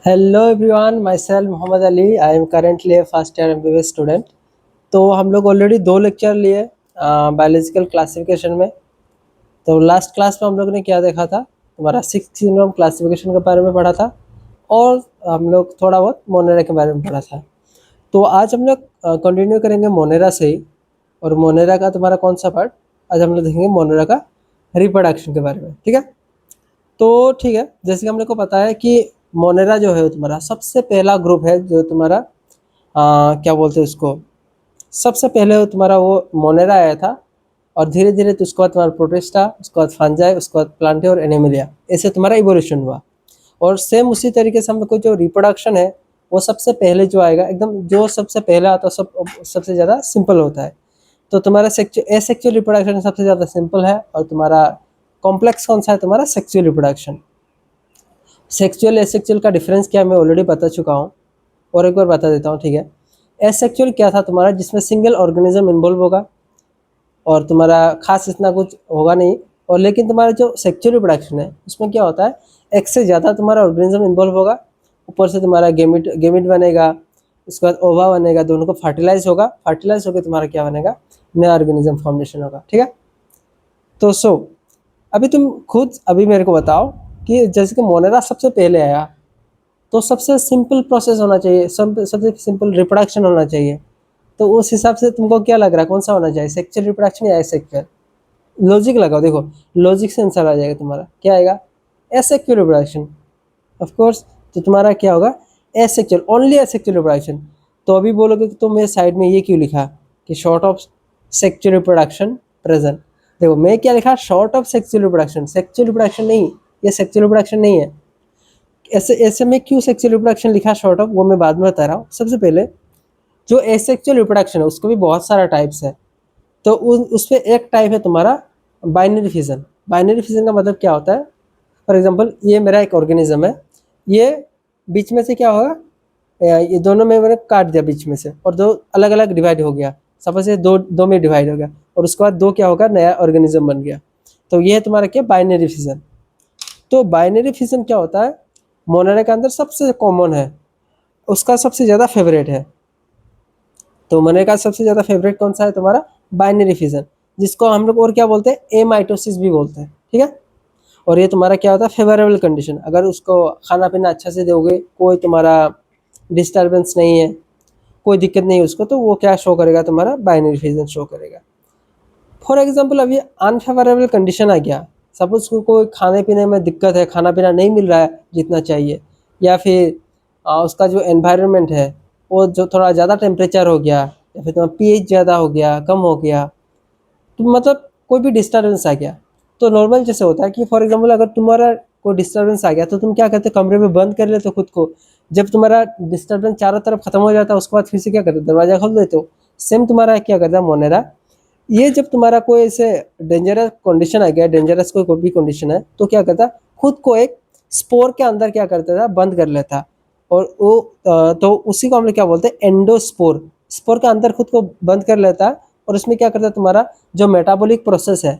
Hello everyone, my self Mohammad Ali. I am currently a first year MBBS student. तो हम लोग already 2 lecture लिए biological classification में। तो लास्ट क्लास में हम लोग ने क्या देखा था, हमारा 6 सिंड्रोम क्लासिफिकेशन के बारे में पढ़ा था और हम लोग थोड़ा बहुत मोनेरा के बारे में पढ़ा था। तो आज हम लोग कंटिन्यू करेंगे मोनेरा से ही। और मोनेरा का तुम्हारा कौन सा पार्ट, आज हम लोग देखेंगे मोनेरा का रिप्रोडक्शन के बारे में। ठीक है, तो ठीक है, जैसे कि हम लोग को पता है कि मोनेरा जो है वो तुम्हारा सबसे पहला ग्रुप है जो तुम्हारा क्या बोलते हैं उसको, सबसे पहले वो तुम्हारा वो मोनेरा आया था। और धीरे धीरे तो उसके बाद तुम्हारा प्रोटिस्टा, उसके बाद फंजाई, उसके बाद प्लांटे और एनिमिलिया, ऐसे तुम्हारा इवोल्यूशन हुआ। और सेम उसी तरीके से हम लोग को जो रिप्रोडक्शन है वो सबसे पहले जो आएगा, एकदम जो सबसे पहले आता है सबसे ज़्यादा सिंपल होता है। तो तुम्हारा एसेक्सुअल रिप्रोडक्शन सबसे ज़्यादा सिंपल है। और तुम्हारा कॉम्प्लेक्स कौन सा है, तुम्हारा सेक्सुअल रिप्रोडक्शन। सेक्सुअल एसेक्सुअल का डिफरेंस क्या है मैं ऑलरेडी बता चुका हूँ, और एक बार बता देता हूँ। ठीक है, एसेक्सुअल क्या था तुम्हारा, जिसमें सिंगल ऑर्गेनिज्म इन्वॉल्व होगा और तुम्हारा खास इतना कुछ होगा नहीं। और लेकिन तुम्हारा जो सेक्सुअल रिप्रोडक्शन है उसमें क्या होता है, एक से ज़्यादा तुम्हारा ऑर्गेनिज्म इन्वॉल्व होगा। ऊपर से तुम्हारा गेमिट गेमिट बनेगा, उसके बाद ओवा बनेगा, दोनों को फर्टिलाइज होगा, फर्टिलाइज होकर तुम्हारा क्या बनेगा, नया ऑर्गेनिज्म फॉर्मेशन होगा। ठीक है, तो अभी तुम खुद अभी मेरे को बताओ कि जैसे कि मोनेरा सबसे पहले आया, तो सबसे सिंपल प्रोसेस होना चाहिए, सबसे सिंपल रिप्रोडक्शन होना चाहिए। तो उस हिसाब से तुमको क्या लग रहा है, कौन सा होना चाहिए, सेक्सुअल रिप्रोडक्शन या एसेक्सुअल? लॉजिक लगाओ, देखो लॉजिक से आंसर आ जाएगा तुम्हारा, क्या आएगा, एसेक्सुअल रिप्रोडक्शन। ऑफ कोर्स, तो तुम्हारा क्या होगा, एसेक्सुअल, ओनली एसेक्सुअल रिप्रोडक्शन। तो अभी बोलोगे कि तो मेरे साइड में ये क्यों लिखा कि short of sexual reproduction present. देखो मैं क्या लिखा, short of sexual reproduction, sexual reproduction नहीं, ये सेक्सुअल रिप्रोडक्शन नहीं है। ऐसे ऐसे में क्यों सेक्सुअल रिप्रोडक्शन लिखा शॉर्ट ऑफ, वो मैं बाद में बता रहा हूँ। सबसे पहले जो एसेक्सुअल रिप्रोडक्शन है उसको भी बहुत सारा टाइप्स है। तो उस पे एक टाइप है तुम्हारा बाइनरी फिजन। बाइनरी फिजन का मतलब क्या होता है, फॉर एग्जांपल ये मेरा एक ऑर्गेनिज्म है, ये बीच में से क्या होगा, ये दोनों में मैंने काट दिया बीच में से और दो अलग अलग डिवाइड हो गया। सपोज ये दो दो में डिवाइड हो गया और उसके बाद दो क्या होगा, नया ऑर्गेनिज्म बन गया। तो ये है तुम्हारा क्या, बाइनरी फिजन। तो बाइनरी फिजन क्या होता है, मोनेरा के अंदर सबसे कॉमन है, उसका सबसे ज़्यादा फेवरेट है। तो मोनेरा का सबसे ज़्यादा फेवरेट कौन सा है तुम्हारा, बाइनरी फिजन, जिसको हम लोग और क्या बोलते हैं, एमाइटोसिस भी बोलते हैं। ठीक है, और ये तुम्हारा क्या होता है, फेवरेबल कंडीशन, अगर उसको खाना पीना अच्छा से दोगे, कोई तुम्हारा डिस्टर्बेंस नहीं है, कोई दिक्कत नहीं है उसको, तो वो क्या शो करेगा, तुम्हारा बाइनरी फिजन शो करेगा। फॉर एग्जाम्पल अभी अनफेवरेबल कंडीशन आ गया, सपोज को कोई खाने पीने में दिक्कत है, खाना पीना नहीं मिल रहा है जितना चाहिए, या फिर उसका जो एनवायरनमेंट है वो जो थोड़ा ज़्यादा टेम्परेचर हो गया, या फिर तुम्हारा pH ज़्यादा हो गया, कम हो गया, तो मतलब कोई भी डिस्टर्बेंस आ गया। तो नॉर्मल जैसे होता है कि फॉर एग्जांपल अगर तुम्हारा कोई डिस्टर्बेंस आ गया तो तुम क्या करते हो, कमरे में बंद कर लेते हो खुद को। जब तुम्हारा डिस्टर्बेंस चारों तरफ खत्म हो जाता है उसके बाद फिर से क्या करते हो, दरवाजा खोल देते हो। सेम तुम्हारा क्या करता है मोनेरा, ये जब तुम्हारा कोई ऐसे डेंजरस कंडीशन आ गया, डेंजरस कोई भी कंडीशन है, तो क्या करता, खुद को एक स्पोर के अंदर क्या करता था, बंद कर लेता। और वो तो उसी को हम लोग क्या बोलते हैं, एंडोस्पोर। स्पोर के अंदर खुद को बंद कर लेता है और उसमें क्या करता है, तुम्हारा जो मेटाबॉलिक प्रोसेस है,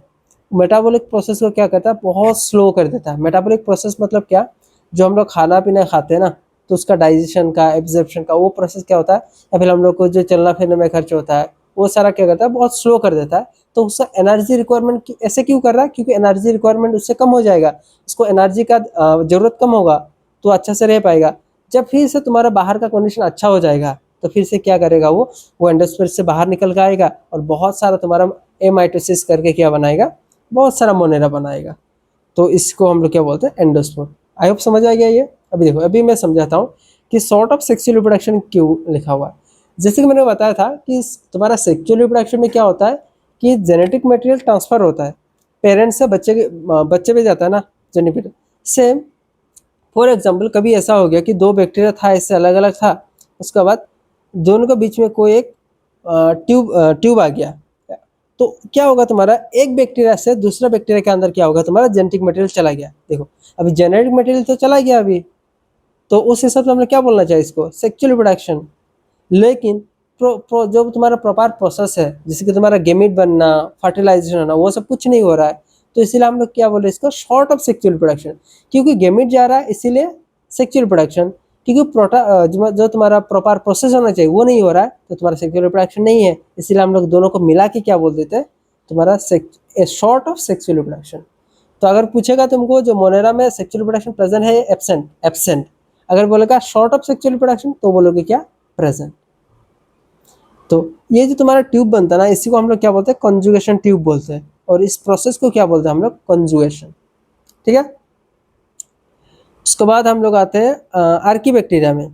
मेटाबॉलिक प्रोसेस को क्या करता है, बहुत स्लो कर देता है। मेटाबॉलिक प्रोसेस मतलब क्या, जो हम लोग खाना पीना खाते हैं ना, तो उसका डाइजेशन का, एब्जॉर्प्शन का वो प्रोसेस क्या होता है, या फिर हम लोग को जो चलना फिरने में खर्च होता है, वो सारा क्या करता है, बहुत स्लो कर देता है। तो उसका एनर्जी रिक्वायरमेंट ऐसे क्यों कर रहा है, क्योंकि एनर्जी रिक्वायरमेंट उससे कम हो जाएगा, उसको एनर्जी का ज़रूरत कम होगा, तो अच्छा से रह पाएगा। जब फिर से तुम्हारा बाहर का कंडीशन अच्छा हो जाएगा तो फिर से क्या करेगा, वो एंडोस्फीयर से बाहर निकल के आएगा और बहुत सारा तुम्हारा एमाइटोसिस करके क्या बनाएगा, बहुत सारा मोनेरा बनाएगा। तो इसको हम लोग क्या बोलते हैं, एंडोस्पोर। आई होप समझ आ गया ये। अभी देखो, अभी मैं समझाता हूँ कि सॉर्ट ऑफ सेक्सुअल रिप्रोडक्शन क्यों लिखा हुआ है। जैसे कि मैंने बताया था कि तुम्हारा सेक्सुअल रिप्रोडक्शन में क्या होता है कि जेनेटिक मटेरियल ट्रांसफर होता है, पेरेंट्स से बच्चे पे जाता है ना, जेनेटिक। सेम फॉर एग्जाम्पल कभी ऐसा हो गया कि दो बैक्टीरिया था, इससे अलग अलग था, उसके बाद दोनों के बीच में कोई एक ट्यूब आ गया, तो क्या होगा, तुम्हारा एक बैक्टीरिया से दूसरा बैक्टीरिया के अंदर क्या होगा, तुम्हारा जेनेटिक मटेरियल चला गया। देखो अभी जेनेटिक मटेरियल तो चला गया अभी, तो उस हिसाब से हमने क्या बोलना चाहिए, इसको सेक्सुअल रिप्रोडक्शन। लेकिन जो तुम्हारा प्रॉपर प्रोसेस है, जैसे कि तुम्हारा गेमिट बनना, फर्टिलाइजेशन होना, वो सब कुछ नहीं हो रहा है, तो इसीलिए हम लोग क्या बोले इसको, शॉर्ट ऑफ सेक्सुअल रिप्रोडक्शन। क्योंकि गेमिट जा रहा है इसीलिए सेक्सुअल रिप्रोडक्शन, क्योंकि जो तुम्हारा प्रॉपर प्रोसेस होना चाहिए वो नहीं हो रहा है, तो तुम्हारा सेक्सुअल रिप्रोडक्शन नहीं है। इसीलिए हम लोग दोनों को मिला के क्या बोल देते हैं, तुम्हारा शॉर्ट ऑफ सेक्सुअल रिप्रोडक्शन। तो अगर पूछेगा तुमको जो मोनेरा में सेक्सुअल रिप्रोडक्शन प्रेजेंट है एब्सेंट, एब्सेंट। अगर बोलेगा शॉर्ट ऑफ सेक्सुअल रिप्रोडक्शन तो बोलोगे क्या, प्रेजेंट। तो ये जो तुम्हारा ट्यूब बनता है ना, इसी को हम लोग क्या बोलते हैं, कंजुगेशन ट्यूब बोलते हैं। और इस प्रोसेस को क्या बोलते हैं हम लोग, कंजुगेशन। ठीक है। उसके बाद हम लोग आते हैं आर्की बैक्टीरिया में।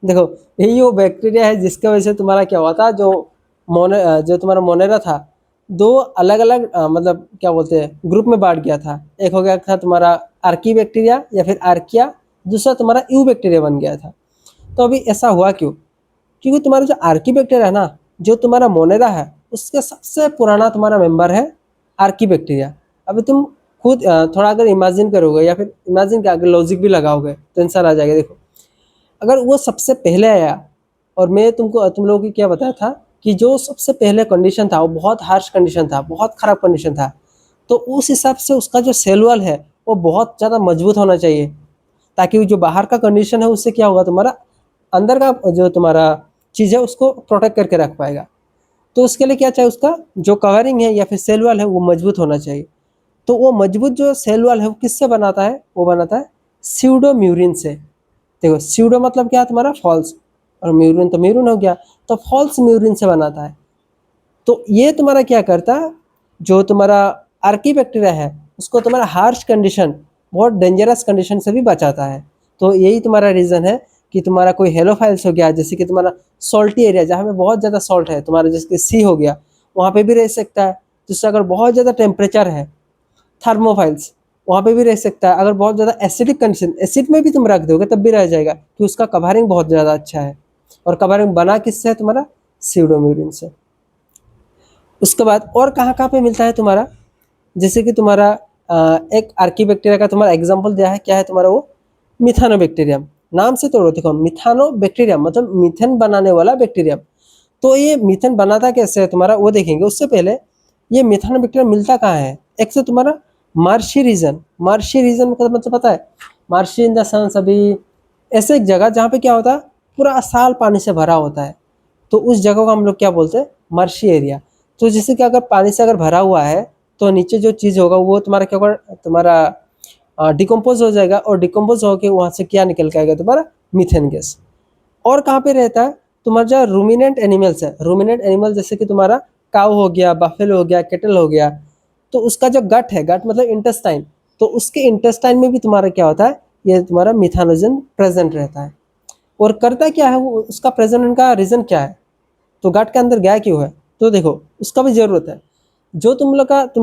देखो यही वो बैक्टीरिया है जिसकी वजह से तुम्हारा क्या हुआ था, जो तुम्हारा मोनेरा था, दो अलग अलग मतलब क्या बोलते हैं ग्रुप में बांट गया था। एक हो गया था तुम्हारा आर्की बैक्टीरिया या फिर आर्किया, दूसरा तुम्हारा यू बैक्टीरिया बन गया था। तो अभी ऐसा हुआ क्यों, क्योंकि तुम्हारा जो आर्की बैक्टीरिया है ना, जो तुम्हारा मोनेरा है उसके सबसे पुराना तुम्हारा मेंबर है आर्की बैक्टीरिया। अभी तुम खुद थोड़ा अगर इमेजिन करोगे या फिर इमेजिन के आगे लॉजिक भी लगाओगे तो आंसर आ जाएगा। देखो अगर वो सबसे पहले आया, और मैं तुम लोगों को क्या बताया था कि जो सबसे पहले कंडीशन था वो बहुत हार्श कंडीशन था, बहुत खराब कंडीशन था, तो उस हिसाब से उसका जो सेल वॉल है वो बहुत ज़्यादा मजबूत होना चाहिए, ताकि जो बाहर का कंडीशन है उससे क्या होगा, तुम्हारा अंदर का जो तुम्हारा चीज़ है उसको प्रोटेक्ट करके रख पाएगा। तो उसके लिए क्या चाहिए, उसका जो कवरिंग है या फिर सेल वॉल है वो मजबूत होना चाहिए। तो वो मजबूत जो सेल वॉल है वो किससे बनाता है, वो बनाता है स्यूडोम्यूरिन से। देखो स्यूडो मतलब क्या है तुम्हारा फॉल्स, और म्यूरिन तो म्यूरिन हो गया, तो फॉल्स म्यूरिन से बनाता है। तो ये तुम्हारा क्या करता है, जो तुम्हारा आर्की बैक्टीरिया है उसको तुम्हारा हार्श कंडीशन, बहुत डेंजरस कंडीशन से भी बचाता है। तो यही तुम्हारा रीज़न है कि तुम्हारा कोई हेलोफाइल्स हो गया, जैसे कि तुम्हारा सॉल्टी एरिया जहाँ में बहुत ज़्यादा सॉल्ट है, तुम्हारा जैसे सी हो गया, वहाँ पे भी रह सकता है। जिससे अगर बहुत ज़्यादा टेम्परेचर है, थर्मोफाइल्स वहाँ पे भी रह सकता है। अगर बहुत ज़्यादा एसिडिक कंडीशन, एसिड में भी तुम रख दोगे तब भी रह जाएगा, कि उसका कवरिंग बहुत ज़्यादा अच्छा है। और कवरिंग बना किससे है, तुम्हारा स्यूडोम्यूरिन से। उसके बाद और कहाँ कहाँ पे मिलता है तुम्हारा, जैसे कि तुम्हारा एक आर्की बैक्टीरिया का तुम्हारा एग्जाम्पल दिया है, क्या है तुम्हारा वो, मिथानोबैक्टीरियम। नाम से तो देखो मिथानोबैक्टीरियम मतलब मीथेन बनाने वाला बैक्टीरियम। तो ये मीथेन बनाता कैसे है तुम्हारा वो देखेंगे। उससे पहले ये मिथानोबैक्टीरियम मिलता कहाँ है, एक तो तुम्हारा मार्शी रीजन। मार्शी रीजन का मतलब पता है, मार्शी इन द सेंस अभी ऐसे एक जगह जहाँ पे क्या होता है, पूरा साल पानी से भरा होता है, तो उस जगह को हम लोग क्या बोलते हैं, मार्शी एरिया। तो जैसे कि अगर पानी से अगर भरा हुआ है तो नीचे जो चीज़ होगा वो तुम्हारा क्या होगा, तुम्हारा डिकम्पोज हो जाएगा, और डिकम्पोज होकर वहाँ से क्या निकल के आएगा, तुम्हारा मीथेन गैस। और कहाँ पे रहता है, तुम्हारा जो रूमिनेंट एनिमल्स है, रूमिनेंट एनिमल जैसे कि तुम्हारा काऊ हो गया, बफेलो हो गया, केटल हो गया, तो उसका जो गट है, गट मतलब इंटेस्टाइन, तो उसके इंटेस्टाइन में भी तुम्हारा क्या होता है, ये तुम्हारा मिथानोजन प्रेजेंट रहता है। और करता क्या है वो, उसका प्रेजेंट का रीज़न क्या है, तो गट के अंदर गया क्यों है, तो देखो उसका भी ज़रूरत है। जो तुम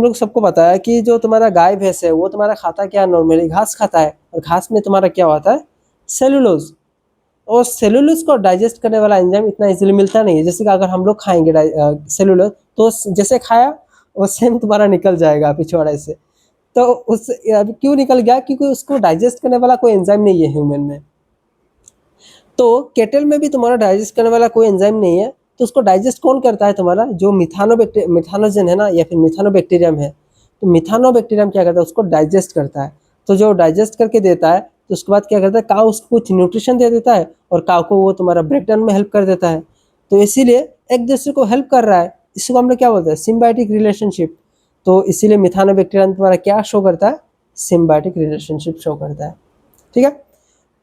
लोग सबको पता है कि जो तुम्हारा गाय भैंस है वो तुम्हारा खाता क्या है, नॉर्मली घास खाता है, और घास में तुम्हारा क्या होता है, सेलुलोज। और सेलुलोज को डाइजेस्ट करने वाला एंजाइम इतना इजीली मिलता नहीं है। जैसे कि अगर हम लोग खाएंगे सेलुलोज, तो जैसे खाया वो सेम तुम्हारा निकल जाएगा पिछवाड़े से। तो उस अभी क्यों निकल गया, क्योंकि उसको डाइजेस्ट करने वाला कोई एंजाइम नहीं है ह्यूमन में। तो केटल में भी तुम्हारा डाइजेस्ट करने वाला कोई एंजाइम नहीं है, तो उसको डाइजेस्ट कौन करता है, तुम्हारा जो मिथानोजन है ना, या फिर मिथानोबैक्टीरियम है। तो मिथानोबैक्टीरियम क्या करता है, उसको डाइजेस्ट करता है। तो जो डाइजेस्ट करके देता है, तो उसके बाद क्या करता है, काऊ उसको कुछ न्यूट्रिशन दे देता है, और काऊ को वो तुम्हारा ब्रेकडाउन में हेल्प कर देता है। तो इसीलिए एक दूसरे को हेल्प कर रहा है, इसको हम लोग क्या बोलते हैं, सिम्बायोटिक रिलेशनशिप। तो इसीलिए मिथानोबैक्टीरियम तुम्हारा क्या शो करता है, सिम्बायोटिक रिलेशनशिप शो करता है। ठीक है।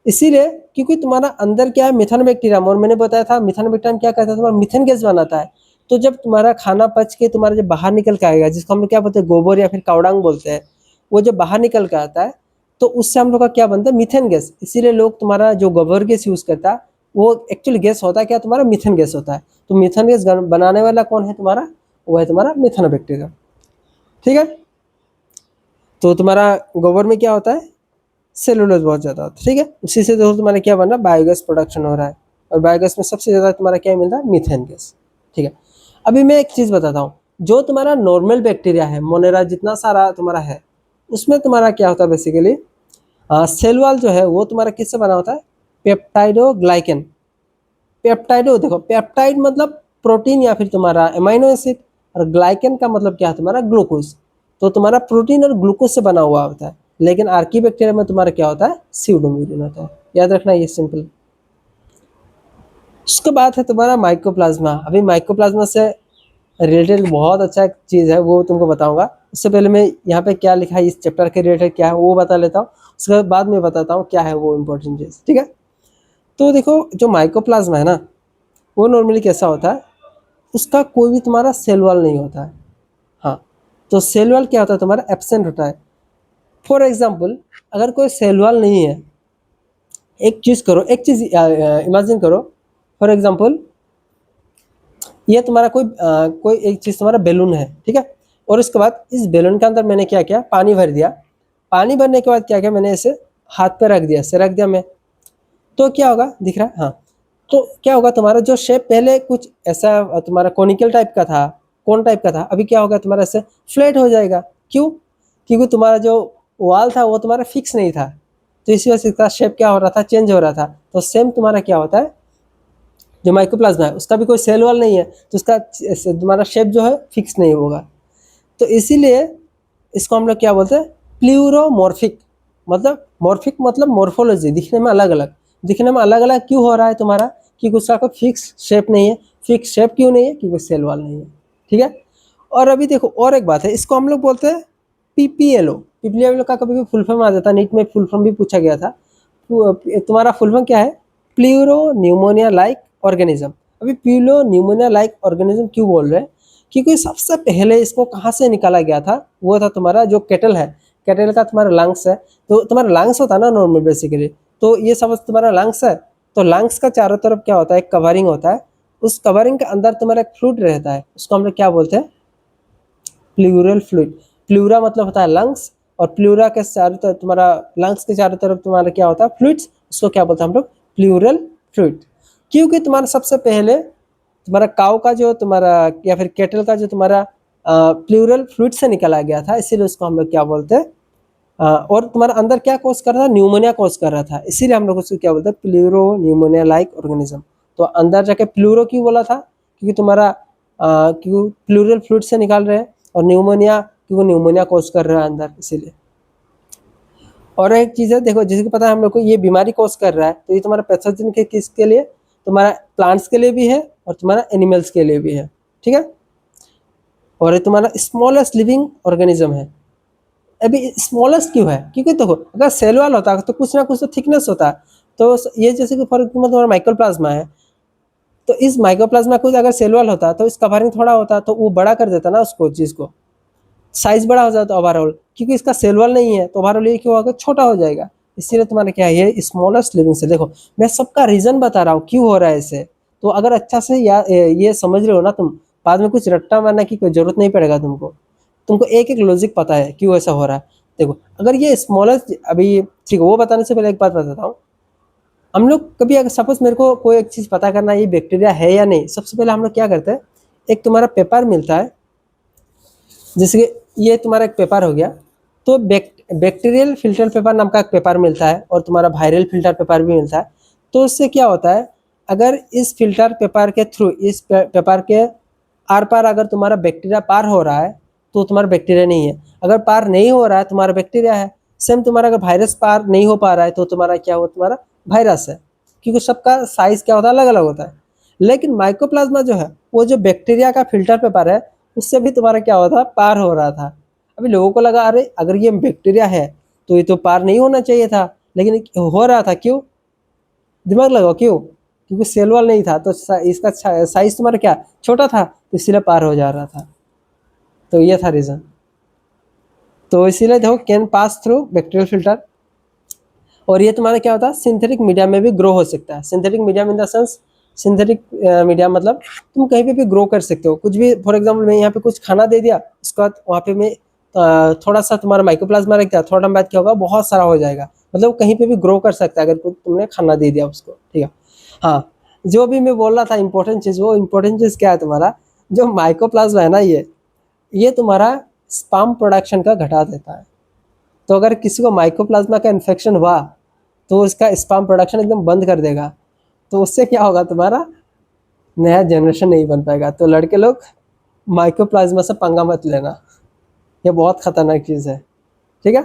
इसीलिए क्योंकि तुम्हारा अंदर क्या है, मिथानोबैक्टीरियम, और मैंने बताया था मिथानोबैक्टीरियम क्या करता है, तुम्हारा मीथेन गैस बनाता है। तो जब तुम्हारा खाना पच के तुम्हारा जब बाहर निकल के आएगा, जिसको हम लोग क्या बोलते हैं, गोबर या फिर कावडांग बोलते हैं, वो जब बाहर निकल के आता है तो उससे हम लोग का क्या बनता है, मीथेन गैस। इसीलिए लोग तुम्हारा जो गोबर गैस यूज करता है वो एक्चुअली गैस होता है क्या, तुम्हारा मीथेन गैस होता है। तो मीथेन गैस बनाने वाला कौन है तुम्हारा, वो है तुम्हारा मिथानोबैक्टीरियम। ठीक है। तो तुम्हारा गोबर में क्या होता है, सेलुलोज बहुत ज़्यादा होता है। ठीक है। उसी से दोस्तों तुम्हारा क्या बन रहा है, बायोगैस प्रोडक्शन हो रहा है, और बायोगैस में सबसे ज़्यादा तुम्हारा क्या मिल रहा है, मीथेन गैस। ठीक है। अभी मैं एक चीज़ बताता हूँ, जो तुम्हारा नॉर्मल बैक्टीरिया है, मोनेरा जितना सारा तुम्हारा है, उसमें तुम्हारा क्या होता है बेसिकली, सेल वॉल जो है वो तुम्हारा किससे बना होता है, पेप्टाइडोग्लाइकन। पेप्टाइडो देखो, पेप्टाइड मतलब प्रोटीन या फिर तुम्हारा एमाइनो एसिड, और ग्लाइकन का मतलब क्या है, तुम्हारा ग्लूकोज। तो तुम्हारा प्रोटीन और ग्लूकोज से बना हुआ होता है। लेकिन आर्की बैक्टीरिया में तुम्हारा क्या होता है, स्यूडोम्यूरिन होता है। याद रखना ये सिंपल उसके बाद है तुम्हारा माइकोप्लाज्मा। अभी माइकोप्लाज्मा से रिलेटेड बहुत अच्छा एक चीज़ है, वो तुमको बताऊंगा। उससे पहले मैं यहाँ पे क्या लिखा है इस चैप्टर के रिलेटेड क्या है वो बता लेता हूँ, उसके बाद में बताता हूँ क्या है वो इम्पोर्टेंट चीज़, ठीक है। तो देखो जो माइकोप्लाज्मा है ना, वो नॉर्मली कैसा होता है, उसका कोई भी तुम्हारा सेल वॉल नहीं होता है। हाँ, तो सेल वॉल क्या होता है, तुम्हारा एब्सेंट होता है। फॉर एग्जाम्पल, अगर कोई सेल वॉल नहीं है, एक चीज़ करो, एक चीज़ इमेजिन करो। फॉर एग्जाम्पल, ये तुम्हारा कोई एक चीज़ तुम्हारा बैलून है, ठीक है। और उसके बाद इस बैलून के अंदर मैंने क्या किया, पानी भर दिया। पानी भरने के बाद क्या किया, मैंने इसे हाथ पे रख दिया, ऐसे रख दिया मैं। तो क्या होगा, दिख रहा है, हाँ। तो क्या होगा, तुम्हारा जो शेप पहले कुछ ऐसा तुम्हारा कोनिकल टाइप का था, कोन टाइप का था, अभी क्या होगा तुम्हारा ऐसे फ्लैट हो जाएगा। क्यों? क्योंकि तुम्हारा जो वॉल था वो तुम्हारा फिक्स नहीं था, तो इसी वजह से इसका शेप क्या हो रहा था, चेंज हो रहा था। तो सेम तुम्हारा क्या होता है, जो माइकोप्लाज्मा है उसका भी कोई सेल वॉल नहीं है, तो उसका तुम्हारा शेप जो है फिक्स नहीं होगा। तो इसीलिए इसको हम लोग क्या बोलते हैं, प्लूरोमॉर्फिक। मतलब मॉर्फिक मतलब मॉर्फोलॉजी, दिखने में अलग अलग। दिखने में अलग अलग क्यों हो रहा है तुम्हारा, क्योंकि उसका कोई फिक्स शेप नहीं है। फिक्स शेप क्यों नहीं है, क्योंकि सेल वॉल नहीं है, ठीक है। और अभी देखो और एक बात है, इसको हम लोग बोलते हैं पीपीएलओ। पीपीएलओ का कभी भी फुल फॉर्म आ जाता है, नीट में फुल फॉर्म भी पूछा गया था। तुम्हारा फुल फॉर्म क्या है, प्लूरो न्यूमोनिया लाइक ऑर्गेनिज्म। अभी प्लूरो न्यूमोनिया लाइक ऑर्गेनिज्म क्यों बोल रहे हैं, क्योंकि सबसे पहले इसको कहाँ से निकाला गया था, वो था तुम्हारा जो केटल है, केटल का तुम्हारा लंग्स है। तो तुम्हारा लंग्स होता है ना नॉर्मल बेसिकली, तो ये समझ तुम्हारा लंग्स है। तो लंग्स का चारों तरफ क्या होता है, एक कवरिंग होता है। उस कवरिंग के अंदर तुम्हारा एक फ्लूइड रहता है, उसको हम लोग क्या बोलते हैं, प्लूरल फ्लूइड। प्लूरा मतलब होता है लंग्स, और प्लूरा के चारों तरफ तुम्हारा, लंग्स के चारों तरफ तुम्हारा क्या होता है, फ्लूइड्स। उसको क्या बोलते हैं हम लोग, प्लूरल फ्लूइड। क्योंकि तुम्हारा सबसे पहले तुम्हारा काउ का जो तुम्हारा, या फिर केटल का जो तुम्हारा प्लूरल फ्लूइड से निकाला गया था, इसीलिए उसको हम लोग क्या बोलते हैं, और तुम्हारा अंदर क्या कोज कर रहा था, न्यूमोनिया कोज कर रहा था, इसीलिए हम लोग उसको क्या बोलते हैं, प्लूरो न्यूमोनिया लाइक ऑर्गेनिज्म। तो अंदर जाके प्लूरो क्यों बोला था, क्योंकि तुम्हारा क्योंकि प्लूरल फ्लूइड से निकाल रहे हैं, और न्यूमोनिया क्योंकि न्यूमोनिया कोज कर रहा है अंदर, इसीलिए। और एक चीज़ है, देखो जिसको पता है हम लोग को ये बीमारी कोज कर रहा है, तो ये तुम्हारा पैथोजन के किसके लिए, तुम्हारा प्लांट्स के लिए भी है और तुम्हारा एनिमल्स के लिए भी है, ठीक है। और ये तुम्हारा स्मॉलेस्ट लिविंग ऑर्गेनिज्म है। अभी स्मॉलेस्ट क्यों है, क्योंकि देखो अगर सेल वॉल होता तो कुछ ना कुछ तो थिकनेस होता। तो ये जैसे कि फॉर एग्जाम्पल तुम्हारा माइक्रोप्लाज्मा है, तो इस माइक्रोप्लाज्मा को अगर सेल वॉल होता तो इस कवरिंग थोड़ा होता, तो वो बड़ा कर देता ना उसको, चीज़ को साइज बड़ा हो जाता ओवरऑल। क्योंकि इसका सेल वॉल नहीं है, तो ओवरऑल ये क्यों होगा, छोटा हो जाएगा। इसीलिए तुम्हारा क्या है, ये स्मॉलेस्ट लिविंग से। देखो मैं सबका रीजन बता रहा हूँ क्यों हो रहा है इसे, तो अगर अच्छा से ये समझ रहे हो ना तुम, बाद में कुछ रट्टा मारने की कोई जरूरत नहीं पड़ेगा तुमको। तुमको एक एक लॉजिक पता है क्यों ऐसा हो रहा है। देखो अगर ये स्मॉलेस्ट, अभी ठीक है, वो बताने से पहले एक बात बताता हूँ। हम लोग कभी अगर सपोज मेरे को कोई एक चीज़ पता करना है, ये बैक्टीरिया है या नहीं, सबसे पहले हम लोग क्या करते हैं, एक तुम्हारा पेपर मिलता है, जैसे कि ये तुम्हारा एक पेपर हो गया। तो बैक्टीरियल फिल्टर पेपर नाम का एक पेपर मिलता है, और तुम्हारा वायरल फिल्टर पेपर भी मिलता है। तो उससे क्या होता है, अगर इस फिल्टर पेपर के थ्रू, इस पेपर के आर पार अगर तुम्हारा बैक्टीरिया पार हो रहा है, तो तुम्हारा बैक्टीरिया नहीं है। अगर पार नहीं हो रहा है, तुम्हारा बैक्टीरिया है। सेम तुम्हारा अगर वायरस पार नहीं हो पा रहा है, तो तुम्हारा क्या हो, तुम्हारा वायरस है। क्योंकि सबका साइज क्या होता है, अलग अलग होता है। लेकिन माइकोप्लाज्मा जो है, वो जो बैक्टीरिया का फिल्टर पेपर है, उससे भी तुम्हारा क्या होता, पार हो रहा था। अभी लोगों को लगा अरे अगर ये बैक्टीरिया है तो ये तो पार नहीं होना चाहिए था, लेकिन हो रहा था। क्यों? दिमाग लगाओ, क्यों? क्योंकि सेल वॉल नहीं था, तो इसका साइज तुम्हारा क्या, छोटा था, तो इसीलिए पार हो जा रहा था। तो ये था रीजन। तो इसीलिए देखो, can pass through bacterial filter. और ये तुम्हारा क्या होता है, सिंथेटिक मीडिया में भी ग्रो हो सकता है। Synthetic media in the sense, synthetic media मतलब तुम कहीं पे भी ग्रो कर सकते हो कुछ भी। फॉर एग्जांपल मैं यहाँ पे कुछ खाना दे दिया, उसके बाद वहाँ पे मैं थोड़ा सा तुम्हारा माइक्रोप्लाज्मा रख दिया, थोड़ा टाइम बाद क्या होगा, बहुत सारा हो जाएगा। मतलब कहीं पे भी ग्रो कर सकता है अगर तुमने खाना दे दिया उसको, ठीक है। हाँ, जो भी मैं बोल रहा था इंपॉर्टेंट चीज़, वो इंपॉर्टेंट चीज़ क्या है, तुम्हारा जो माइक्रोप्लाज्मा है ना, ये तुम्हारा स्पर्म प्रोडक्शन का घटा देता है। तो अगर किसी को माइकोप्लाज्मा का इन्फेक्शन हुआ, तो उसका स्पर्म प्रोडक्शन एकदम बंद कर देगा। तो उससे क्या होगा, तुम्हारा नया जनरेशन नहीं बन पाएगा। तो लड़के लोग माइकोप्लाज्मा से पंगा मत लेना, ये बहुत खतरनाक चीज़ है, ठीक है।